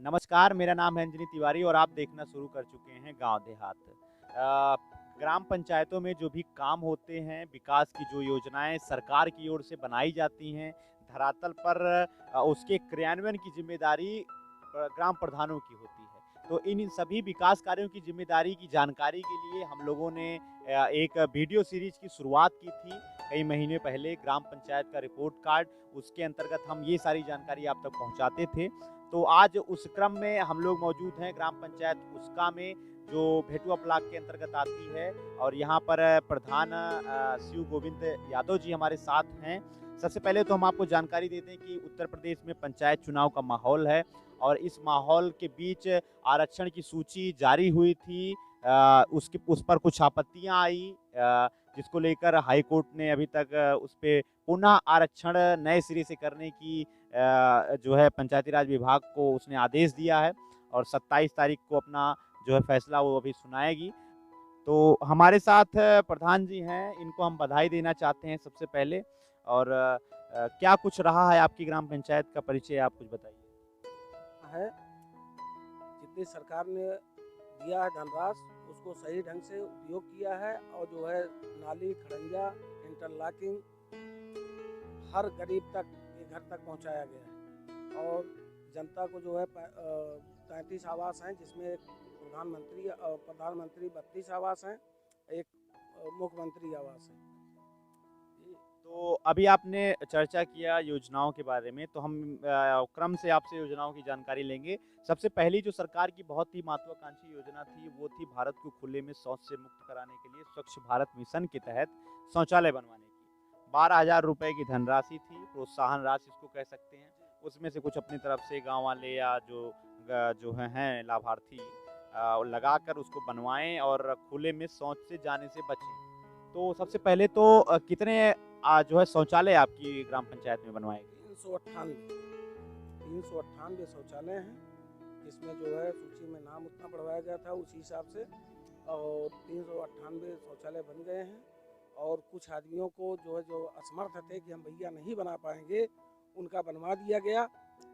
नमस्कार, मेरा नाम है अंजनी तिवारी और आप देखना शुरू कर चुके हैं गाँव देहात। ग्राम पंचायतों में जो भी काम होते हैं, विकास की जो योजनाएँ सरकार की ओर से बनाई जाती हैं, धरातल पर उसके क्रियान्वयन की ज़िम्मेदारी ग्राम प्रधानों की होती है। तो इन सभी विकास कार्यों की ज़िम्मेदारी की जानकारी के लिए हम लोगों ने एक वीडियो सीरीज़ की शुरुआत की थी, कई महीने पहले ग्राम पंचायत का रिपोर्ट कार्ड, उसके अंतर्गत हम ये सारी जानकारी आप तक पहुँचाते थे। तो आज उस क्रम में हम लोग मौजूद हैं ग्राम पंचायत उसका में, जो भेटुआ ब्लॉक के अंतर्गत आती है और यहाँ पर प्रधान शिव गोविंद यादव जी हमारे साथ हैं। सबसे पहले तो हम आपको जानकारी देते हैं कि उत्तर प्रदेश में पंचायत चुनाव का माहौल है और इस माहौल के बीच आरक्षण की सूची जारी हुई थी। उस पर कुछ आपत्तियां आई, जिसको लेकर हाई कोर्ट ने अभी तक उस पे पुनः आरक्षण नए सिरे से करने की जो है पंचायती राज विभाग को उसने आदेश दिया है और 27 तारीख को अपना जो है फैसला वो अभी सुनाएगी। तो हमारे साथ प्रधान जी हैं, इनको हम बधाई देना चाहते हैं सबसे पहले। और क्या कुछ रहा है आपकी ग्राम पंचायत का परिचय आप कुछ बताइए। है जितनी सरकार ने दिया है धनराशि उसको सही ढंग से उपयोग किया है और जो है नाली खड़ंजा इंटरलॉकिंग हर गरीब तक के घर तक पहुंचाया गया है और जनता को जो है 33 आवास हैं जिसमें एक प्रधानमंत्री 32 आवास हैं, एक मुख्यमंत्री आवास है। तो अभी आपने चर्चा किया योजनाओं के बारे में, तो हम क्रम से आपसे योजनाओं की जानकारी लेंगे। सबसे पहली जो सरकार की बहुत ही महत्वाकांक्षी योजना थी, वो थी भारत को खुले में शौच से मुक्त कराने के लिए स्वच्छ भारत मिशन के तहत शौचालय बनवाने की 12,000 रुपए की धनराशि थी, प्रोत्साहन राशि इसको कह सकते हैं। उसमें से कुछ अपनी तरफ से गाँव वाले या जो हैं लाभार्थी लगाकर उसको बनवाएं और खुले में शौच से जाने से बचें। तो सबसे पहले तो कितने जो है शौचालय आपकी ग्राम पंचायत में बनवाए गए? 398 शौचालय हैं, जिसमें जो है सूची में नाम उतना बढ़वाया गया था उसी हिसाब से, और 398 शौचालय बन गए हैं। और कुछ आदमियों को जो असमर्थ थे कि हम भैया नहीं बना पाएंगे, उनका बनवा दिया गया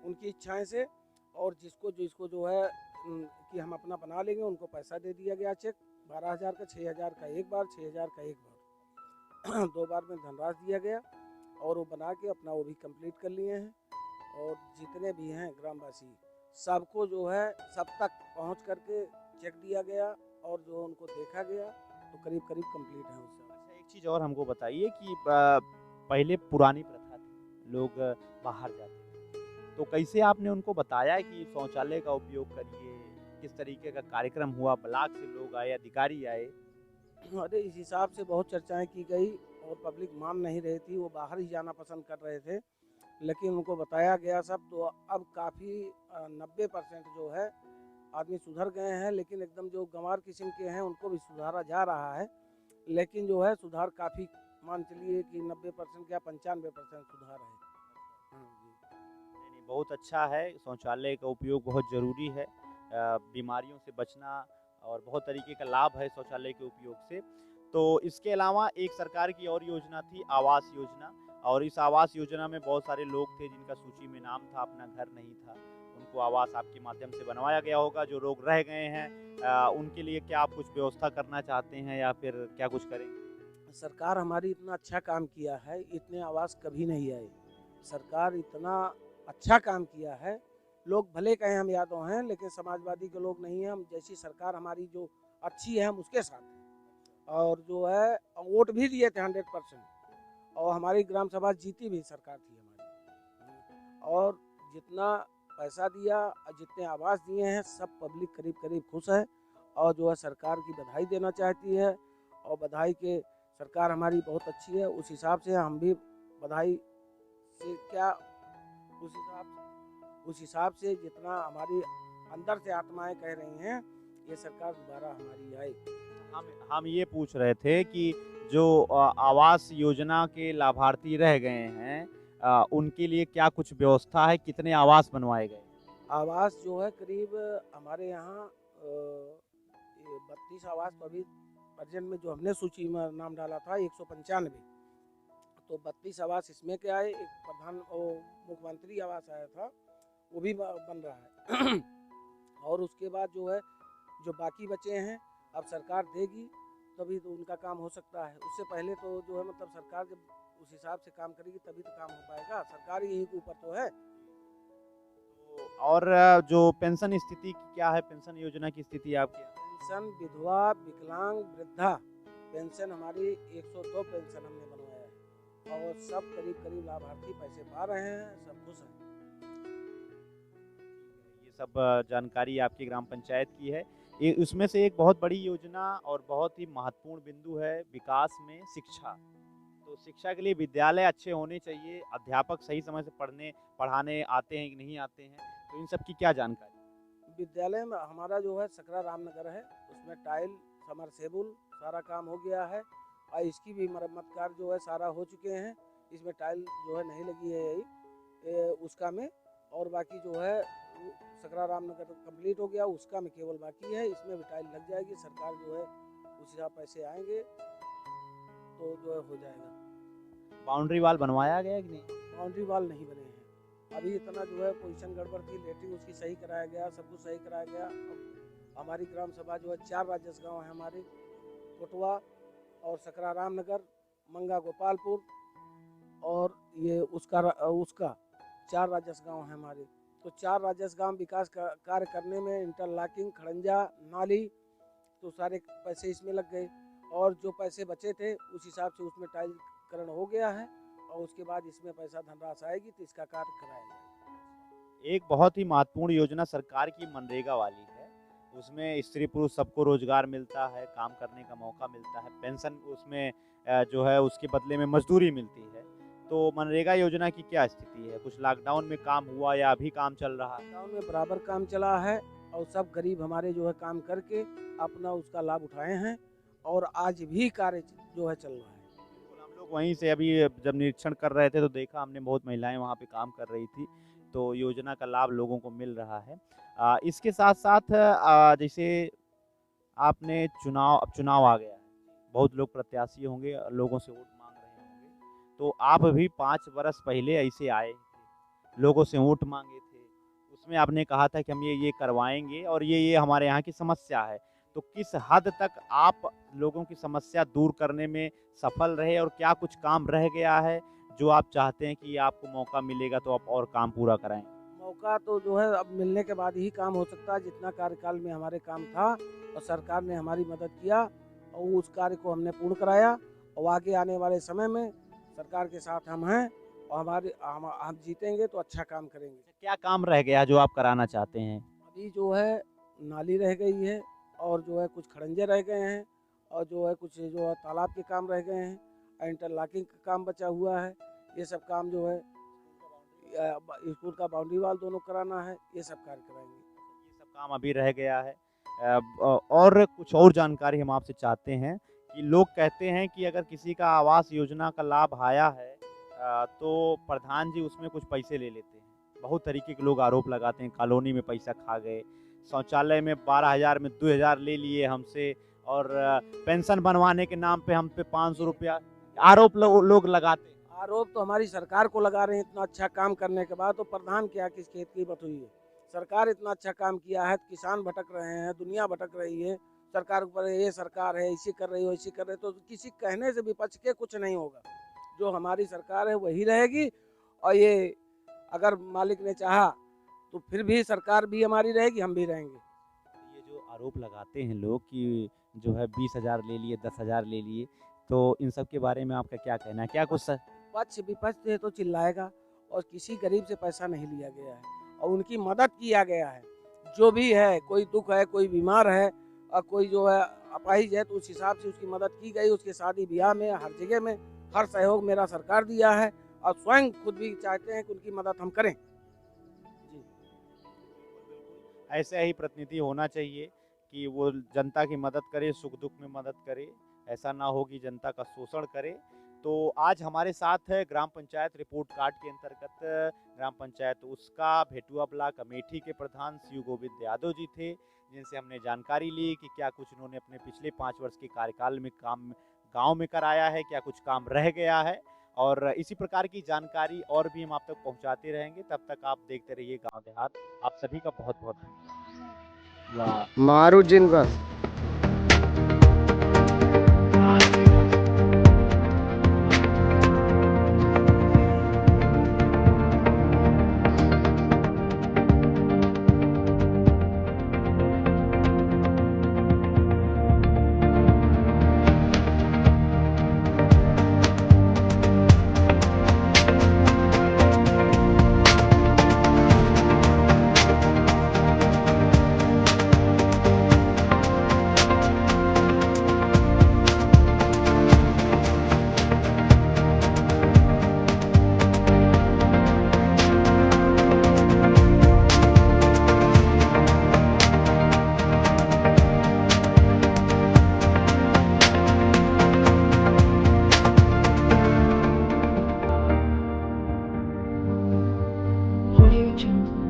उनकी इच्छाएं से। और जिसको जो है कि हम अपना बना लेंगे, उनको पैसा दे दिया गया, चेक 12,000 का, 6,000 का एक बार, 6,000 का एक बार 2 बार में धनराशि दिया गया और वो बना के अपना वो भी कंप्लीट कर लिए हैं। और जितने भी हैं ग्रामवासी सबको जो है सब तक पहुंच करके चेक दिया गया और जो उनको देखा गया तो करीब करीब कंप्लीट है उससे। अच्छा, एक चीज़ और हमको बताइए कि पहले पुरानी प्रथा थी, लोग बाहर जाते थे, तो कैसे आपने उनको बताया कि शौचालय का उपयोग करिए? किस तरीके का कार्यक्रम हुआ? ब्लॉक से लोग आए, अधिकारी आए? अरे इस हिसाब से बहुत चर्चाएं की गई और पब्लिक मान नहीं रही थी, वो बाहर ही जाना पसंद कर रहे थे। लेकिन उनको बताया गया सब, तो अब काफ़ी 90% जो है आदमी सुधर गए हैं। लेकिन एकदम जो गंवार किस्म के हैं उनको भी सुधारा जा रहा है, लेकिन जो है सुधार काफ़ी, मान चलिए कि 90% क्या 95% सुधार है। जी। नहीं, बहुत अच्छा है, शौचालय का उपयोग बहुत ज़रूरी है। बीमारियों से बचना और बहुत तरीके का लाभ है शौचालय के उपयोग से। तो इसके अलावा एक सरकार की और योजना थी आवास योजना, और इस आवास योजना में बहुत सारे लोग थे जिनका सूची में नाम था, अपना घर नहीं था, उनको आवास आपके माध्यम से बनवाया गया होगा। जो लोग रह गए हैं उनके लिए क्या आप कुछ व्यवस्था करना चाहते हैं या फिर क्या कुछ करेंगे? सरकार हमारी इतना अच्छा काम किया है, इतने आवास कभी नहीं आए। सरकार इतना अच्छा काम किया है, लोग भले कहें हम यादव हैं लेकिन समाजवादी के लोग नहीं हैं। हम जैसी सरकार हमारी जो अच्छी है हम उसके साथ हैं। और जो है वोट भी दिए थे 100%, और हमारी ग्राम सभा जीती भी सरकार थी हमारी। और जितना पैसा दिया और जितने आवास दिए हैं सब पब्लिक करीब करीब खुश है और जो है सरकार की बधाई देना चाहती है। और बधाई के सरकार हमारी बहुत अच्छी है, उस हिसाब से हम भी बधाई से क्या उस हिसाब से जितना हमारी अंदर से आत्माएं कह रही हैं ये सरकार दोबारा हमारी आए। हम ये पूछ रहे थे कि जो आवास योजना के लाभार्थी रह गए हैं, उनके लिए क्या कुछ व्यवस्था है? कितने आवास बनवाए गए? आवास जो है करीब हमारे यहाँ 32 आवास तो अभी अर्जेंट में जो हमने सूची में नाम डाला था 195, तो 32 आवास इसमें के आए। एक मुख्यमंत्री आवास आया था, वो भी बन रहा है और उसके बाद जो है जो बाकी बचे हैं अब सरकार देगी तभी तो उनका काम हो सकता है। उससे पहले तो जो है मतलब सरकार जब उस हिसाब से काम करेगी तभी तो काम हो पाएगा। सरकार यही के ऊपर तो है। और जो पेंशन स्थिति की क्या है, पेंशन योजना की स्थिति आपके यहाँ? पेंशन विधवा विकलांग वृद्धा पेंशन हमारी 102 पेंशन हमने बनवाया है और सब करीब करीब लाभार्थी पैसे पा रहे हैं, सब खुश हैं। ये सब जानकारी आपकी ग्राम पंचायत की है। ये उसमें से एक बहुत बड़ी योजना और बहुत ही महत्वपूर्ण बिंदु है विकास में शिक्षा। तो शिक्षा के लिए विद्यालय अच्छे होने चाहिए, अध्यापक सही समय से पढ़ाने आते हैं कि नहीं आते हैं, तो इन सब की क्या जानकारी? विद्यालय में हमारा जो है सकरा रामनगर है, उसमें टाइल समरसेबुल सारा काम हो गया है और इसकी भी मरम्मत कार्य जो है सारा हो चुके हैं। इसमें टाइल जो है नहीं लगी है यही उसका में, और बाकी जो है सकरा रामनगर कंप्लीट हो गया, उसका में केवल बाकी है। इसमें भी टाइल लग जाएगी, सरकार जो है उस हिसाब पैसे आएंगे तो जो है हो जाएगा। बाउंड्री वाल बनवाया गया कि नहीं? बाउंड्री वाल नहीं बने हैं अभी। इतना जो है पोजीशन गड़बड़ थी, लेटरिन उसकी सही कराया गया, सब कुछ सही कराया गया। अब हमारी ग्राम सभा जो है 4 राजस्व गाँव है हमारे, कोटवा और सकरा रामनगर, मंगा गोपालपुर और ये उसका 4 राजस्व गाँव है हमारे। तो 4 राजस्व गाँव विकास कार्य करने में इंटरलॉकिंग, खड़ंजा, नाली तो सारे पैसे इसमें लग गए और जो पैसे बचे थे उस हिसाब से उसमें टाइलकरण हो गया है और उसके बाद इसमें पैसा धनराशि आएगी तो इसका कार्य कराया जाएगा। एक बहुत ही महत्वपूर्ण योजना सरकार की मनरेगा वाली है, उसमें स्त्री पुरुष सबको रोजगार मिलता है, काम करने का मौका मिलता है, पेंशन उसमें जो है उसके बदले में मजदूरी मिलती है। तो मनरेगा योजना की क्या स्थिति है? कुछ लॉकडाउन में काम हुआ या अभी काम चल रहा है? लॉकडाउन में बराबर काम चला है और सब गरीब हमारे जो है काम करके अपना उसका लाभ उठाए हैं और आज भी कार्य जो है चल रहा है। हम लोग वहीं से अभी जब निरीक्षण कर रहे थे तो देखा हमने बहुत महिलाएं वहाँ पे काम कर रही थी, तो योजना का लाभ लोगों को मिल रहा है। इसके साथ साथ जैसे आपने अब चुनाव आ गया है, बहुत लोग प्रत्याशी होंगे, लोगों से वोट मांग रहे होंगे, तो आप भी 5 वर्ष पहले ऐसे आए थे, लोगों से वोट मांगे थे, उसमें आपने कहा था कि हम ये करवाएंगे और ये हमारे यहाँ की समस्या है। तो किस हद तक आप लोगों की समस्या दूर करने में सफल रहे और क्या कुछ काम रह गया है जो आप चाहते हैं कि आपको मौका मिलेगा तो आप और काम पूरा कराएं? मौका तो जो है अब मिलने के बाद ही काम हो सकता है। जितना कार्यकाल में हमारे काम था और सरकार ने हमारी मदद किया और उस कार्य को हमने पूर्ण कराया और आगे आने वाले समय में सरकार के साथ हम हैं और हम जीतेंगे तो अच्छा काम करेंगे। क्या काम रह गया जो आप कराना चाहते हैं? अभी जो है नाली रह गई है और जो है कुछ खड़ंजे रह गए हैं और जो है कुछ जो है तालाब के काम रह गए हैं, इंटरलॉकिंग का काम बचा हुआ है। ये सब काम जो है स्कूल का बाउंड्री वाल दोनों कराना है, ये सब कार्य कराएंगे। ये सब काम अभी रह गया है। और कुछ और जानकारी हम आपसे चाहते हैं कि लोग कहते हैं कि अगर किसी का आवास योजना का लाभ आया है तो प्रधान जी उसमें कुछ पैसे ले लेते हैं। बहुत तरीके के लोग आरोप लगाते हैं, कॉलोनी में पैसा खा गए, शौचालय में 12,000 में 2,000 ले लिए हमसे और पेंशन बनवाने के नाम पे हम पे 500 रुपया आरोप लोग लगाते हैं। आरोप तो हमारी सरकार को लगा रहे हैं। इतना अच्छा काम करने के बाद तो प्रधान क्या किस खेत की बत हुई है। सरकार इतना अच्छा काम किया है, किसान भटक रहे हैं, दुनिया भटक रही है, सरकार पर ये सरकार है ऐसी कर रही हो ऐसी कर रही, तो किसी कहने से विपक्ष के कुछ नहीं होगा। जो हमारी सरकार है वही रहेगी और ये अगर मालिक ने चाहा तो फिर भी सरकार भी हमारी रहेगी, हम भी रहेंगे। ये जो आरोप लगाते हैं लोग कि जो है 20,000 ले लिए, 10,000 ले लिए, तो इन सब के बारे में आपका क्या कहना है? क्या कुछ पक्ष विपक्ष से तो चिल्लाएगा और किसी गरीब से पैसा नहीं लिया गया है और उनकी मदद किया गया है। जो भी है, कोई दुख है, कोई बीमार है और कोई जो है अपाहिज है तो उस हिसाब से उसकी मदद की गई। उसके शादी ब्याह में हर जगह में हर सहयोग मेरा सरकार दिया है और स्वयं खुद भी चाहते हैं कि उनकी मदद हम करें। जी, ऐसे ही प्रतिनिधि होना चाहिए कि वो जनता की मदद करे, सुख दुख में मदद करे, ऐसा ना हो कि जनता का शोषण करे। तो आज हमारे साथ है ग्राम पंचायत रिपोर्ट कार्ड के अंतर्गत ग्राम पंचायत उसका भेटुआ ब्लॉक अमेठी के प्रधान शिव गोविंद यादव जी थे, जिनसे हमने जानकारी ली कि क्या कुछ उन्होंने अपने पिछले 5 वर्ष के कार्यकाल में काम गांव में कराया है, क्या कुछ काम रह गया है, और इसी प्रकार की जानकारी और भी हम आप तक पहुंचाते रहेंगे। तब तक आप देखते रहिए गांव देहात। आप सभी का बहुत बहुत धन्यवाद। वाह। मारुजिन बस। Audio Jungle.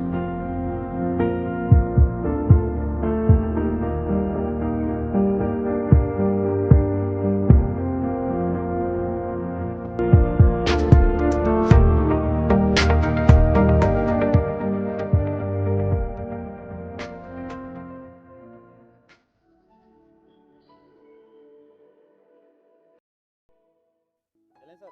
चलें सर।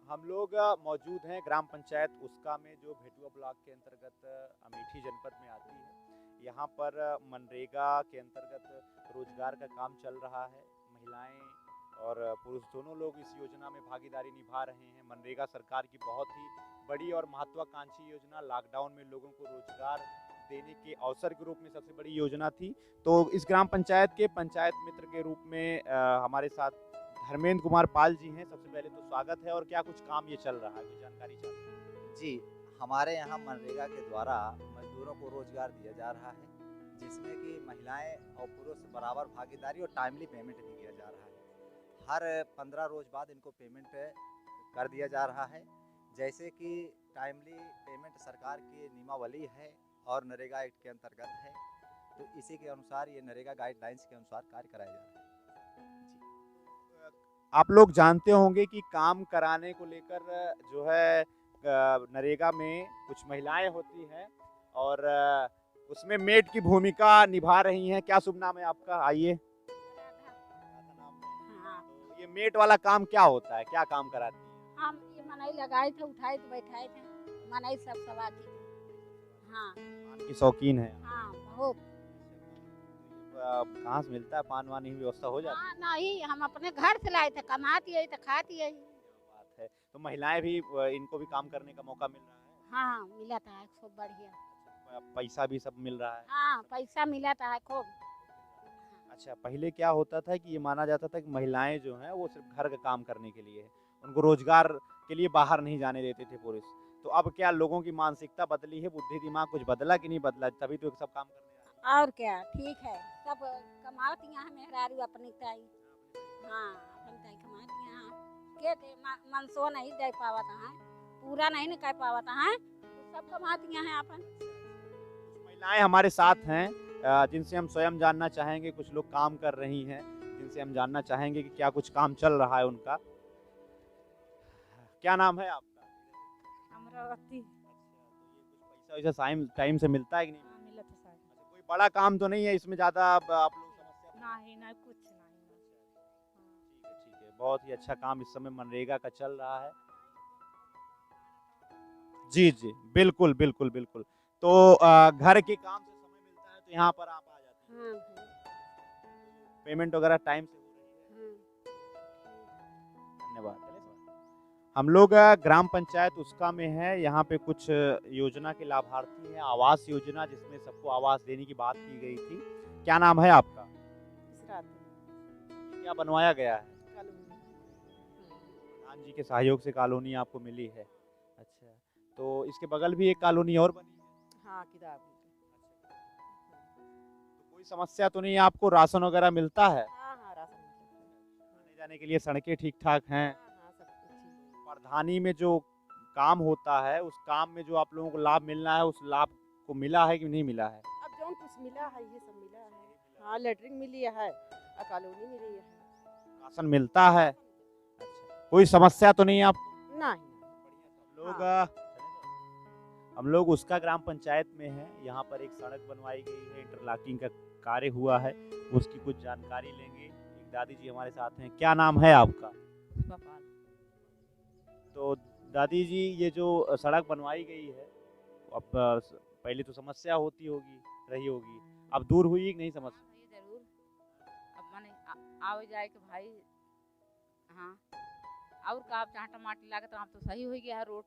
हम लोग मौजूद हैं ग्राम पंचायत उसका में, जो भेटुआ ब्लॉक के अंतर्गत अमेठी जनपद में आती है। यहाँ पर मनरेगा के अंतर्गत रोजगार का काम चल रहा है। महिलाएं और पुरुष दोनों लोग इस योजना में भागीदारी निभा रहे हैं। मनरेगा सरकार की बहुत ही बड़ी और महत्वाकांक्षी योजना, लॉकडाउन में लोगों को रोजगार देने के अवसर के रूप में सबसे बड़ी योजना थी। तो इस ग्राम पंचायत के पंचायत मित्र के रूप में हमारे साथ धर्मेंद्र कुमार पाल जी हैं। सबसे पहले तो स्वागत है। और क्या कुछ काम ये चल रहा है, कुछ जानकारी चाहते हैं? जी, हमारे यहाँ मनरेगा के द्वारा मजदूरों को रोजगार दिया जा रहा है, जिसमें कि महिलाएं और पुरुष बराबर भागीदारी और टाइमली पेमेंट भी दिया जा रहा है। हर 15 रोज बाद इनको पेमेंट कर दिया जा रहा है। जैसे कि टाइमली पेमेंट सरकार की नियमावली है और नरेगा एक्ट के अंतर्गत है, तो इसी के अनुसार ये नरेगा गाइडलाइंस के अनुसार कार्य कराया जा रहा है। आप लोग जानते होंगे कि काम कराने को लेकर जो है नरेगा में कुछ महिलाएं होती हैं और उसमें मेड की भूमिका निभा रही हैं। क्या शुभ नाम है आपका? आइए। हाँ, तो ये मेड वाला काम क्या होता है, क्या काम कराती है? हम ये मनई लगाए थे, उठाए थे, बैठाए थे, मनई सब सवा की थी। हाँ पान की शौकीन है? हाँ बहुत। कहाँ से मिलता है पान वान की व्यवस्था हो जाती है? हाँ नहीं, हम अपने घर से लाए थे, कमाती है तो खाती है। बात है। तो महिलाएं भी, इनको भी काम करने का मौका मिल रहा है? हाँ मिला था खूब बढ़िया। पैसा भी सब मिल रहा है? हाँ पैसा मिला था खूब। अच्छा, पहले क्या होता था कि ये माना जाता था कि महिलाएं जो हैं वो सिर्फ घर का काम करने के लिए है, उनको रोजगार के लिए बाहर नहीं जाने देते थे पुरुष। तो अब क्या लोगों की मानसिकता बदली है, बुद्धि दिमाग कुछ बदला कि नहीं बदला, तभी तो सब काम करने आ रहे और क्या, ठीक है, सब कमाती हैं मेहरारू अपनी ताई। हाँ अपनी ताई कमाती हैं। के थे मनसो नहीं दे पावत हैं, पूरा नहीं कर पावत हैं, तो सब कमाती हैं अपन। हैं। महिलाएं हमारे साथ हैं जिनसे हम स्वयं जानना चाहेंगे। कुछ लोग काम कर रही हैं जिनसे हम जानना चाहेंगे कि क्या कुछ काम चल रहा है उनका। क्या नाम है आपका? अमरावती। पैसा वैसा टाइम से मिलता है कि नहीं? हाँ, मिला था सारी। अच्छा, कोई बड़ा काम तो नहीं है इसमें, ज्यादा आप लोग समस्या? नहीं नहीं कुछ नहीं। ठीक है, बहुत ही अच्छा काम इस समय मनरेगा का चल रहा है। जी जी, बिल्कुल बिल्कुल बिल्कुल। तो घर के काम से समय मिलता है तो यहाँ पर आप आ जाते हैं? हाँ पेमेंट वगैरह टाइम से हो रही है? धन्यवाद। हम लोग ग्राम पंचायत उसका में है। यहाँ पे कुछ योजना के लाभार्थी हैं, आवास योजना जिसमें सबको आवास देने की बात की गई थी। क्या नाम है आपका? क्या बनवाया गया है? प्रधान जी के सहयोग से कॉलोनी आपको मिली है? अच्छा, तो इसके बगल भी एक कॉलोनी और बनी है? हाँ किताब। तो कोई समस्या तो नहीं है आपको? राशन वगैरह मिलता है? हाँ हाँ राशन मिलता है। आने जाने के लिए सड़कें ठीक ठाक हैं? हाँ सब कुछ ठीक। प्रधानी में जो काम होता है उस काम में जो आप लोगों को लाभ मिलना है, उस लाभ को मिला है कि नहीं मिला है? अब जो कुछ मिला है ये सब मिला है। हाँ लेटरिन मिली है और कॉलोनी मिली है। राशन मिलता है? अच्छा, कोई समस्या तो नहीं है आपको? नहीं। लोग हम लोग उसका ग्राम पंचायत में हैं। यहाँ पर एक सड़क बनवाई गई है, इंटरलॉकिंग का कार्य हुआ है, उसकी कुछ जानकारी लेंगे। एक दादी जी हमारे साथ हैं। क्या नाम है आपका? तो दादी जी, ये जो सड़क बनवाई गई है, अब पहले तो समस्या होती होगी, रही होगी, अब दूर हुई कि नहीं समस्या? हाँ भैया जरूर। अब माने आओ जाए के भाई। हाँ और का आप जहाँ टमाटर लागत वहाँ तो सही हो गया है रोड।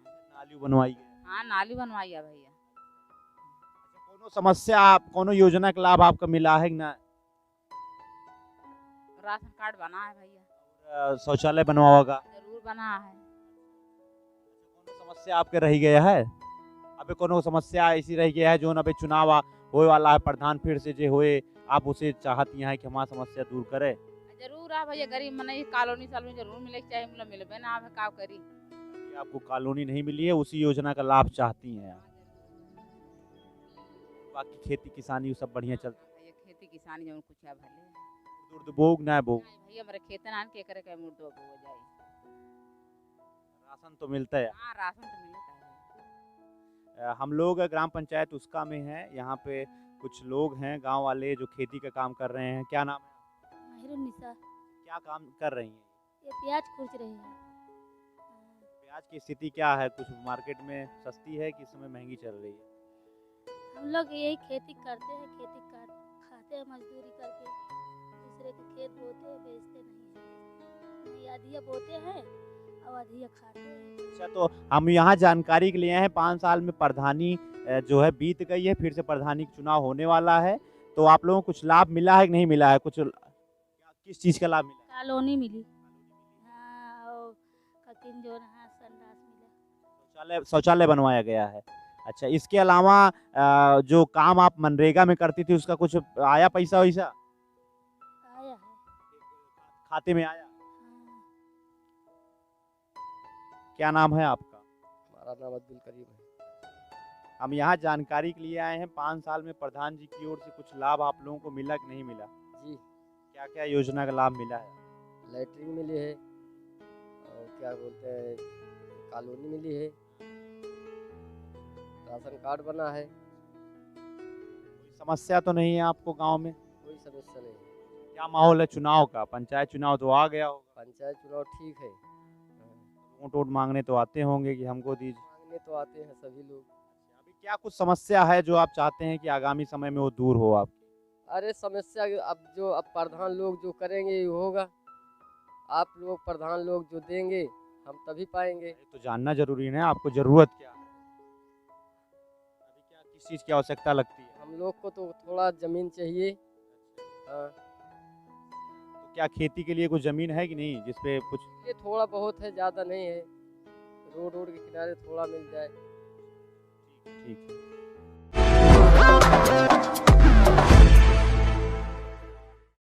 नाली बनवाई है। हाँ नाली बनवाई है भैया। कोनो समस्या, कोनो योजना का लाभ आपको मिला है कि ना? राशन कार्ड बना है भैया। शौचालय बनवा होगा? जरूर बना है। कोनो समस्या आपके रह गया है? अबे कोनो समस्या ऐसी रह गया है जो अबे चुनाव होए वाला है, प्रधान फिर से जो होए, आप उसे चाहती हैं कि हमारी समस्या दूर करे? जरूर है भैया। गरीब मने कॉलोनी साल में जरूर मिले के चाहिए, मिलबे ना आप का करी। आपको कॉलोनी नहीं मिली है, उसी योजना का लाभ चाहती हैं आप? बाकी खेती किसानी सब बढ़िया चलता है? भैया खेती किसानी जब कुछ है भले दूर बोग ना बोग? भैया मेरे खेत ना के करे के मुर्दो हो जाए। राशन तो मिलता है? हाँ राशन तो मिलता है। हम लोग ग्राम पंचायत उसका में हैं। यहाँ पे कुछ लोग हैं गांव वाले जो खेती का काम कर रहे हैं। क्या नाम है? निशा। क्या काम कर रही हैं? ये प्याज कुच रही है। प्याज की स्थिति क्या है? कुछ मार्केट में सस्ती है कि इस समय महंगी चल रही है? हम लोग यही खेती करते हैं, खेती कर खाते हैं मजदूरी करके। दूसरे के खेत बोते हैं, बेचते नहीं आधिया बोते हैं और आधिया खाते हैं। अच्छा, तो हम यहाँ जानकारी के लिए हैं। 5 साल में प्रधानी जो है बीत गई है, फिर से प्रधानी का चुनाव होने वाला है, तो आप लोगों को कुछ लाभ मिला है कि नहीं मिला है? कुछ किस चीज़ का लाभ मिला? कॉलोनी मिली। हाँ और ककिन जो है संडास मिला। शौचालय बनवाया गया है। अच्छा, इसके अलावा जो काम आप मनरेगा में करती थी उसका कुछ आया पैसा वैसा? आया है। खाते में आया? हाँ। क्या नाम है आपका? हमारा नाम अब्दुल करीम है। हम यहाँ जानकारी के लिए आए हैं। 5 साल में प्रधान जी की ओर से कुछ लाभ आप लोगों को मिला कि नहीं मिला? जी क्या क्या योजना का लाभ मिला है? लैट्रिन मिली है और क्या बोलते हैं कॉलोनी मिली है, राशन कार्ड बना है। कोई समस्या तो नहीं है आपको गांव में? कोई समस्या नहीं है। क्या माहौल है चुनाव का? पंचायत चुनाव तो आ गया होगा। पंचायत चुनाव ठीक है। वोट वोट मांगने तो आते होंगे कि हमको दीजिए। मांगने तो आते हैं सभी लोग। अभी क्या कुछ समस्या है जो आप चाहते हैं कि आगामी समय में वो दूर हो आप? अरे समस्या अब प्रधान लोग जो करेंगे ये होगा। आप लोग प्रधान लोग जो देंगे हम तभी पाएंगे। तो जानना जरूरी है ना, आपको जरूरत क्या है? अभी क्या किस चीज़ की आवश्यकता लगती है? हम लोग को तो थोड़ा जमीन चाहिए। हाँ तो क्या खेती के लिए कुछ जमीन है कि नहीं जिसपे कुछ? ये थोड़ा बहुत है, ज़्यादा नहीं है। रोड के किनारे थोड़ा मिल जाए। ठीक है।